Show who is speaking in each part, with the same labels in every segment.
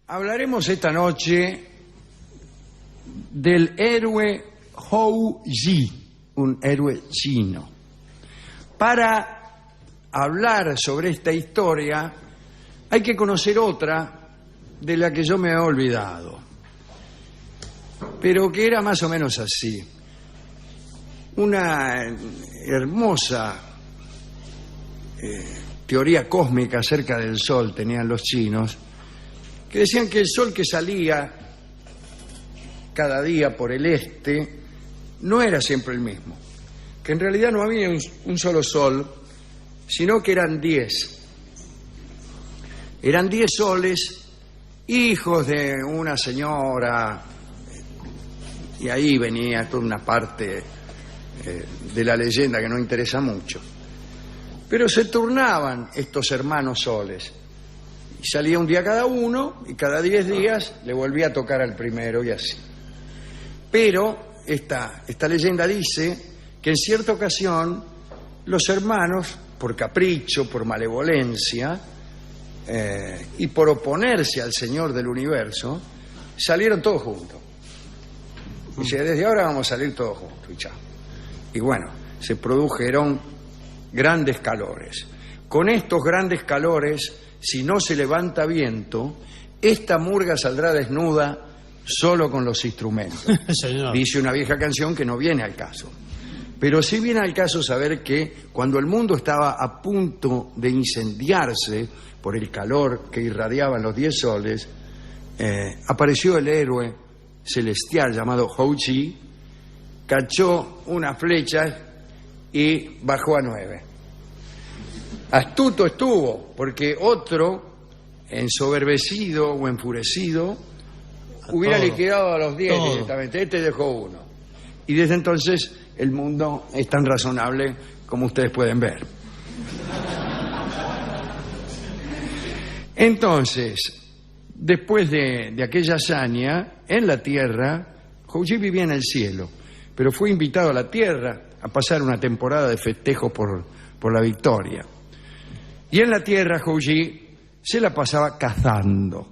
Speaker 1: Hablaremos esta noche del héroe Hou Yi, un héroe chino. Para hablar sobre esta historia hay que conocer otra de la que yo me he olvidado, pero que era más o menos así. Una hermosa teoría cósmica acerca del Sol tenían los chinos, que decían que el Sol que salía cada día por el este no era siempre el mismo, que en realidad no había un solo Sol, sino que eran 10. Eran 10 soles, hijos de una señora, y ahí venía toda una parte de la leyenda que no interesa mucho. Pero se turnaban estos hermanos soles. Y salía un día cada uno, y cada 10 días le volvía a tocar al primero, y así. Pero esta leyenda dice que en cierta ocasión los hermanos, por capricho, por malevolencia, y por oponerse al Señor del universo, salieron todos juntos. Dice, desde ahora vamos a salir todos juntos, y chao. Y bueno, se produjeron grandes calores. Con estos grandes calores, si no se levanta viento, esta murga saldrá desnuda solo con los instrumentos. Dice una vieja canción que no viene al caso. Pero sí viene al caso saber que cuando el mundo estaba a punto de incendiarse por el calor que irradiaban los 10 soles, apareció el héroe celestial llamado Hou Yi, cachó una flecha y bajó a 9. Astuto estuvo, porque otro, ensoberbecido o enfurecido, hubiera liquidado a los 10 directamente. Este dejó 1. Y desde entonces el mundo es tan razonable como ustedes pueden ver. Entonces, después de aquella hazaña, en la tierra, Hou Yi vivía en el cielo, pero fue invitado a la tierra a pasar una temporada de festejos por la victoria. Y en la tierra Hou Yi se la pasaba cazando.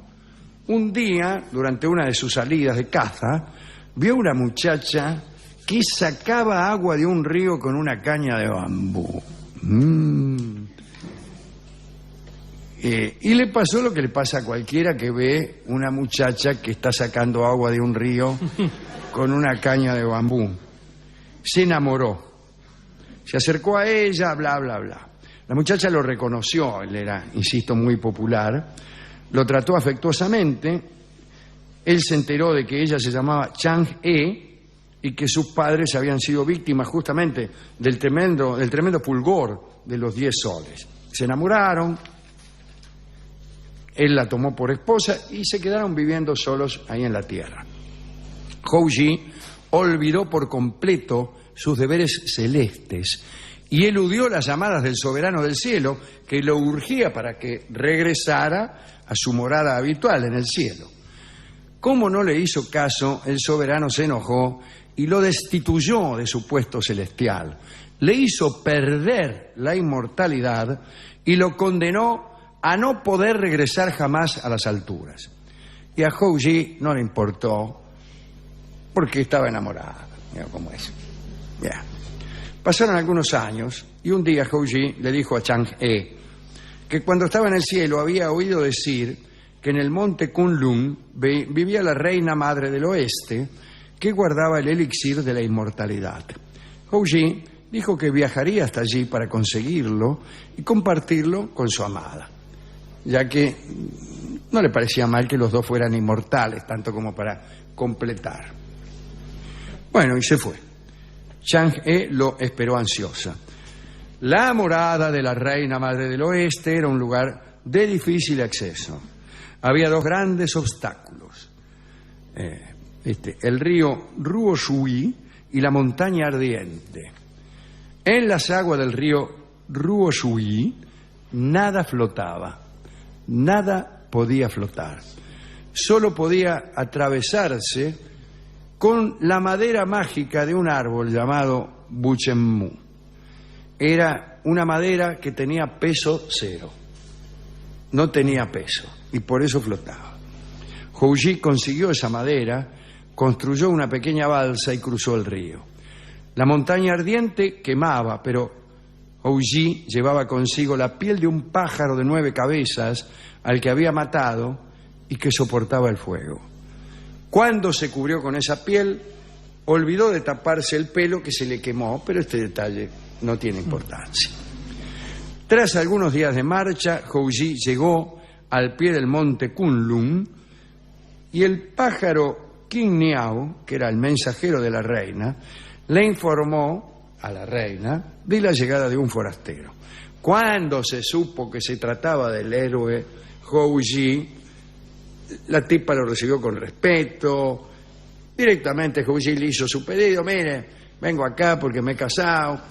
Speaker 1: Un día, durante una de sus salidas de caza, vio una muchacha que sacaba agua de un río con una caña de bambú. Y le pasó lo que le pasa a cualquiera que ve una muchacha que está sacando agua de un río con una caña de bambú. Se enamoró. Se acercó a ella, bla, bla, bla. La muchacha lo reconoció, él era, insisto, muy popular. Lo trató afectuosamente. Él se enteró de que ella se llamaba Chang-e y que sus padres habían sido víctimas justamente del tremendo fulgor de los 10 soles. Se enamoraron. Él la tomó por esposa y se quedaron viviendo solos ahí en la tierra. Hou Yi olvidó por completo sus deberes celestes y eludió las llamadas del soberano del cielo, que lo urgía para que regresara a su morada habitual en el cielo. Como no le hizo caso, el soberano se enojó y lo destituyó de su puesto celestial. Le hizo perder la inmortalidad y lo condenó a no poder regresar jamás a las alturas. Y a Hou Yi no le importó, porque estaba enamorada. Mira cómo es. Yeah. Pasaron algunos años y un día Hou Yi le dijo a Chang-e que cuando estaba en el cielo había oído decir que en el monte Kunlun vivía la reina madre del oeste que guardaba el elixir de la inmortalidad. Hou Yi dijo que viajaría hasta allí para conseguirlo y compartirlo con su amada, ya que no le parecía mal que los dos fueran inmortales, tanto como para completar. Bueno, y se fue. Chang-e lo esperó ansiosa. La morada de la reina madre del oeste era un lugar de difícil acceso. Había 2 grandes obstáculos. El río Ruoshui y la montaña ardiente. En las aguas del río Ruoshui nada flotaba. Nada podía flotar. Solo podía atravesarse con la madera mágica de un árbol llamado Buchenmu. Era una madera que tenía peso 0. No tenía peso y por eso flotaba. Hou-ji consiguió esa madera, construyó una pequeña balsa y cruzó el río. La montaña ardiente quemaba, pero Hou-ji llevaba consigo la piel de un pájaro de 9 cabezas al que había matado y que soportaba el fuego. Cuando se cubrió con esa piel, olvidó de taparse el pelo que se le quemó, pero este detalle no tiene importancia. Tras algunos días de marcha, Hou-ji llegó al pie del monte Kunlun y el pájaro King Niao, que era el mensajero de la reina, le informó a la reina de la llegada de un forastero. Cuando se supo que se trataba del héroe Hou-ji, la tipa lo recibió con respeto. Directamente Hou-ji le hizo su pedido: mire, vengo acá porque me he casado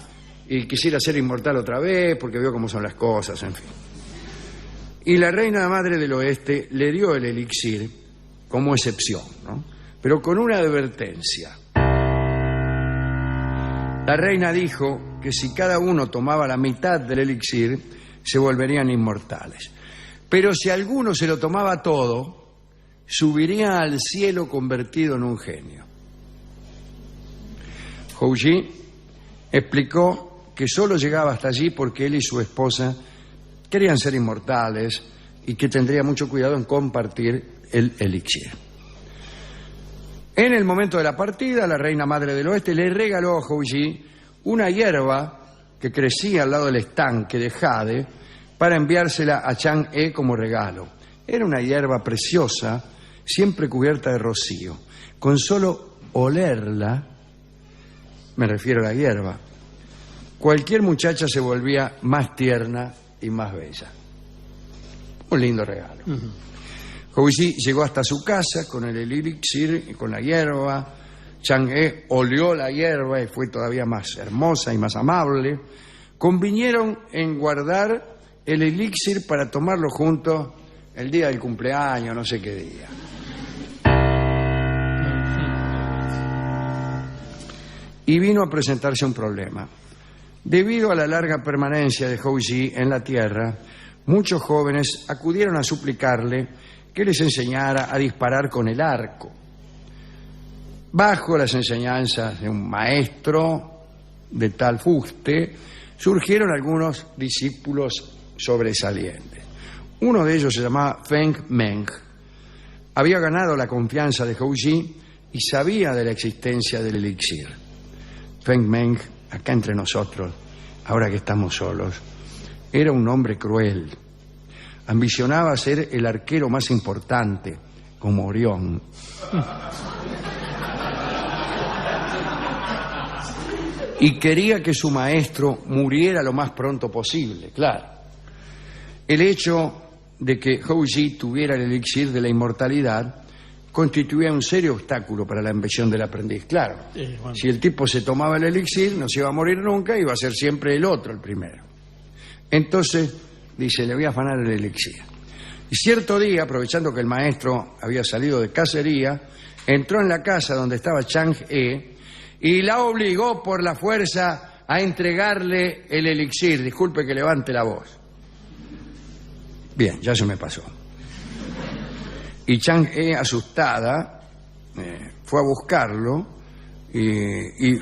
Speaker 1: y quisiera ser inmortal otra vez porque veo cómo son las cosas, en fin. Y la reina madre del oeste le dio el elixir como excepción, ¿no? Pero con una advertencia. La reina dijo que si cada uno tomaba la mitad del elixir, se volverían inmortales. Pero si alguno se lo tomaba todo, subiría al cielo convertido en un genio. Hou-ji explicó que solo llegaba hasta allí porque él y su esposa querían ser inmortales y que tendría mucho cuidado en compartir el elixir. En el momento de la partida, la reina madre del oeste le regaló a Hou-ji una hierba que crecía al lado del estanque de jade para enviársela a Chang-e como regalo. Era una hierba preciosa, siempre cubierta de rocío. Con solo olerla, me refiero a la hierba, cualquier muchacha se volvía más tierna y más bella. Un lindo regalo. Hou-ji llegó hasta su casa con el elixir y con la hierba. Chang-e olió la hierba y fue todavía más hermosa y más amable. Convinieron en guardar el elixir para tomarlo juntos el día del cumpleaños, no sé qué día. Y vino a presentarse un problema. Debido a la larga permanencia de Hou-ji en la tierra, muchos jóvenes acudieron a suplicarle que les enseñara a disparar con el arco. Bajo las enseñanzas de un maestro de tal fuste, surgieron algunos discípulos sobresalientes. Uno de ellos se llamaba Feng Meng. Había ganado la confianza de Hou-ji y sabía de la existencia del elixir. Feng Meng, acá entre nosotros, ahora que estamos solos, era un hombre cruel. Ambicionaba ser el arquero más importante, como Orión. Y quería que su maestro muriera lo más pronto posible, claro. El hecho de que Hou-ji tuviera el elixir de la inmortalidad constituía un serio obstáculo para la ambición del aprendiz, claro. Bueno. Si el tipo se tomaba el elixir, no se iba a morir nunca, iba a ser siempre el otro el primero. Entonces dice: le voy a afanar el elixir. Y cierto día, aprovechando que el maestro había salido de cacería, entró en la casa donde estaba Chang-e y la obligó por la fuerza a entregarle el elixir. Disculpe que levante la voz. Bien, ya se me pasó. Y Chang-e, asustada, fue a buscarlo y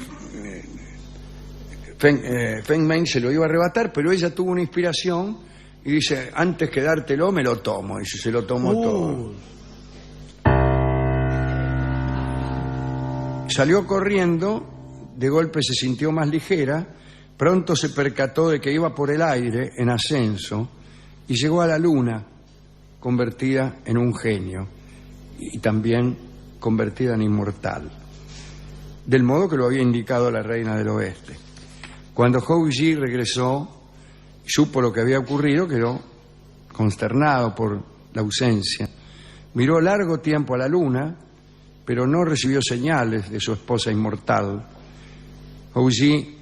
Speaker 1: Feng Meng se lo iba a arrebatar, pero ella tuvo una inspiración y dice: antes que dártelo, me lo tomo. Y se lo tomó todo. Salió corriendo, de golpe se sintió más ligera, pronto se percató de que iba por el aire en ascenso y llegó a la luna, convertida en un genio y también convertida en inmortal, del modo que lo había indicado la reina del oeste. Cuando Hou-ji regresó, supo lo que había ocurrido, quedó consternado por la ausencia. Miró largo tiempo a la luna, pero no recibió señales de su esposa inmortal. Hou-ji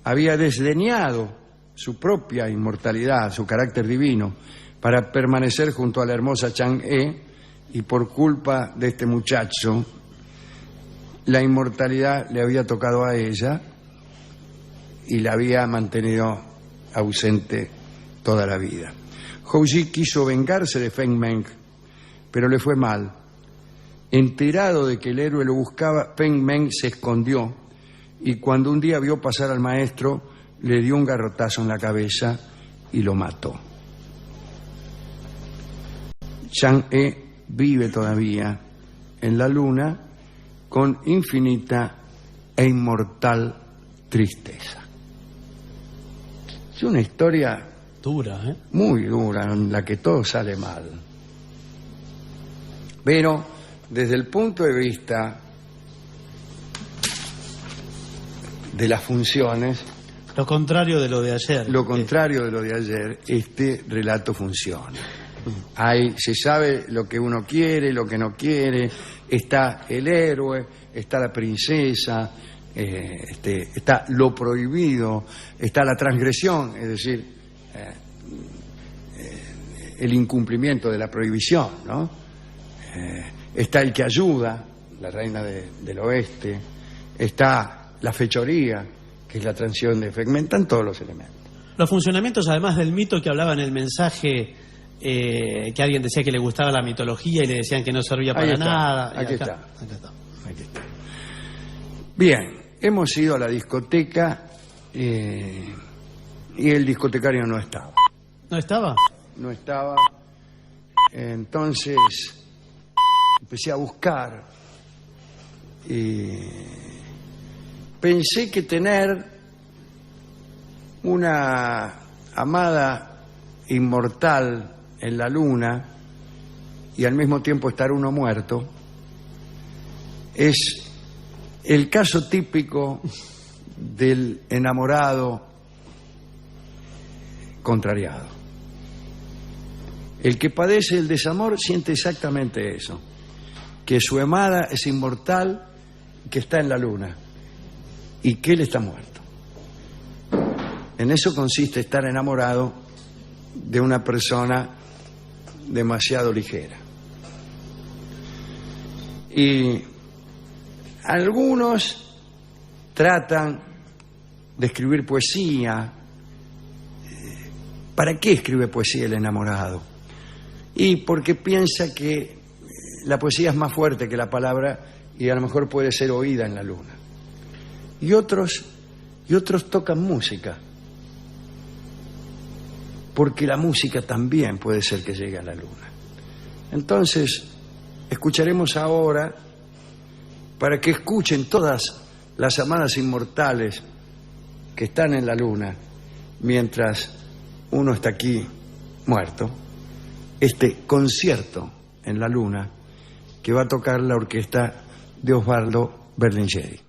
Speaker 1: había desdeñado su propia inmortalidad, su carácter divino, para permanecer junto a la hermosa Chang-e, y por culpa de este muchacho, la inmortalidad le había tocado a ella y la había mantenido ausente toda la vida. Hou-ji quiso vengarse de Feng Meng, pero le fue mal. Enterado de que el héroe lo buscaba, Feng Meng se escondió y cuando un día vio pasar al maestro, le dio un garrotazo en la cabeza y lo mató. Chang'e vive todavía en la luna con infinita e inmortal tristeza. Es una historia
Speaker 2: dura,
Speaker 1: muy dura, en la que todo sale mal. Pero desde el punto de vista de las funciones,
Speaker 2: lo contrario de lo de ayer.
Speaker 1: Lo contrario de lo de ayer, este relato funciona. Se sabe lo que uno quiere, lo que no quiere, está el héroe, está la princesa, está lo prohibido, está la transgresión, es decir, el incumplimiento de la prohibición, ¿no? Está el que ayuda, la reina del oeste, está la fechoría, que es la transición de Feng Meng, están todos los elementos.
Speaker 2: Los funcionamientos, además del mito que hablaba en el mensaje, que alguien decía que le gustaba la mitología y le decían que no servía para nada.
Speaker 1: Aquí está. Bien, hemos ido a la discoteca y el discotecario no estaba.
Speaker 2: ¿No estaba?
Speaker 1: No estaba. Entonces empecé a buscar y pensé que tener una amada inmortal en la luna y al mismo tiempo estar uno muerto es el caso típico del enamorado contrariado. El que padece el desamor siente exactamente eso, que su amada es inmortal, que está en la luna y que él está muerto. En eso consiste estar enamorado de una persona demasiado ligera. Y algunos tratan de escribir poesía. ¿Para qué escribe poesía el enamorado? Y porque piensa que la poesía es más fuerte que la palabra y a lo mejor puede ser oída en la luna. Y otros tocan música, porque la música también puede ser que llegue a la luna. Entonces, escucharemos ahora, para que escuchen todas las amadas inmortales que están en la luna, mientras uno está aquí muerto, este concierto en la luna que va a tocar la orquesta de Osvaldo Berlingeri.